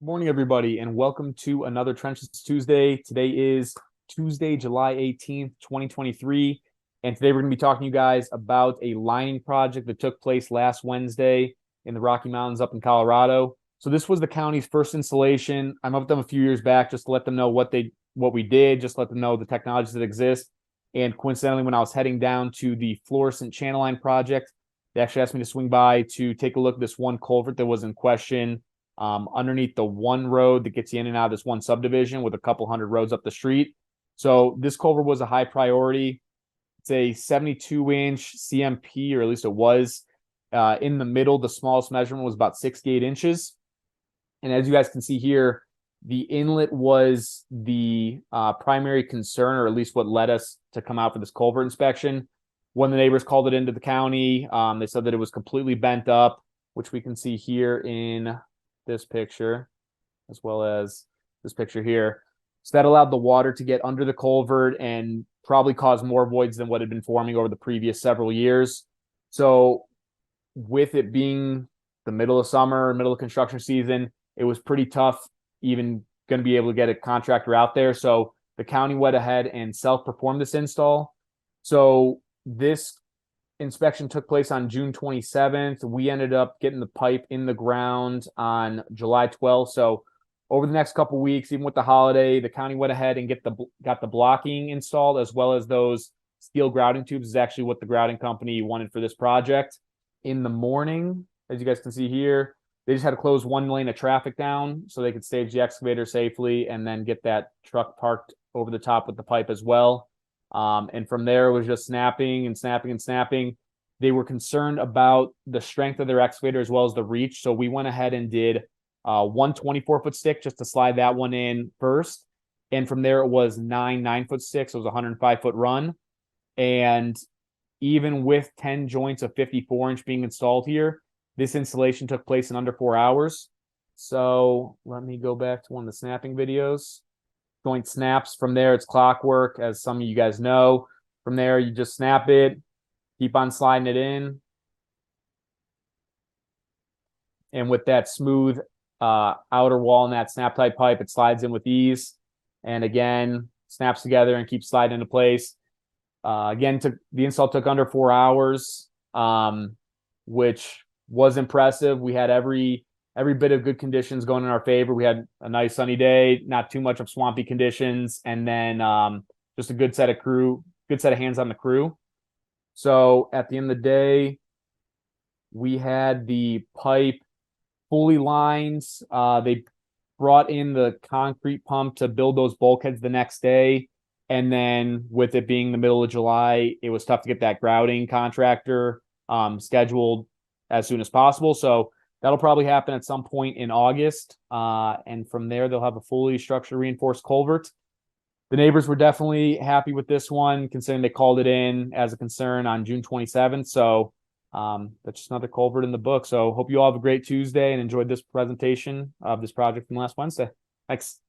Morning, everybody, and welcome to another Trenchless Tuesday. Today is Tuesday, July 18th, 2023. And today we're going to be talking to you guys about a lining project that took place last Wednesday in the Rocky Mountains up in Colorado. So this was the county's first installation. I met with them a few years back just to let them know what we did, just let them know the technologies that exist. And coincidentally, when I was heading down to the fluorescent channel line project, they actually asked me to swing by to take a look at this one culvert that was in question underneath the one road that gets you in and out of this one subdivision with a couple hundred roads up the street. So this culvert was a high priority. It's a 72-inch CMP, or at least it was. In the middle, the smallest measurement was about 68 inches. And as you guys can see here, the inlet was the primary concern, or at least what led us to come out for this culvert inspection. When the neighbors called it into the county, they said that it was completely bent up, which we can see here in this picture, as well as this picture here. So that allowed the water to get under the culvert and probably cause more voids than what had been forming over the previous several years. So with it being the middle of summer, middle of construction season, it was pretty tough even going to be able to get a contractor out there. So the county went ahead and self-performed this install. So this inspection took place on June 27th. We ended up getting the pipe in the ground on July 12th. So over the next couple of weeks, even with the holiday, the county went ahead and got the blocking installed, as well as those steel grouting tubes is actually what the grouting company wanted for this project. In the morning, as you guys can see here, they just had to close one lane of traffic down so they could stage the excavator safely and then get that truck parked over the top with the pipe as well. And from there, it was just snapping and snapping and snapping. They were concerned about the strength of their excavator as well as the reach. So we went ahead and did one 24-foot stick just to slide that one in first. And from there, it was 9 foot sticks. It was a 105-foot run. And even with 10 joints of 54-inch being installed here, this installation took place in under 4 hours. So let me go back to one of the snapping videos. Joint snaps. From there, it's clockwork, as some of you guys know. From there, you just snap it, keep on sliding it in. And with that smooth outer wall and that snap type pipe, it slides in with ease. And again, snaps together and keeps sliding into place. Again, the install took under 4 hours, which was impressive. We had every bit of good conditions going in our favor. We had a nice sunny day, not too much of swampy conditions, and then just a good set of hands on the crew. So at the end of the day, we had the pipe fully lined. They brought in the concrete pump to build those bulkheads the next day. And then with it being the middle of July, it was tough to get that grouting contractor scheduled as soon as possible. So that'll probably happen at some point in August. And from there, they'll have a fully structurally reinforced culvert. The neighbors were definitely happy with this one, considering they called it in as a concern on June 27th. So that's just another culvert in the book. So hope you all have a great Tuesday and enjoyed this presentation of this project from last Wednesday. Thanks.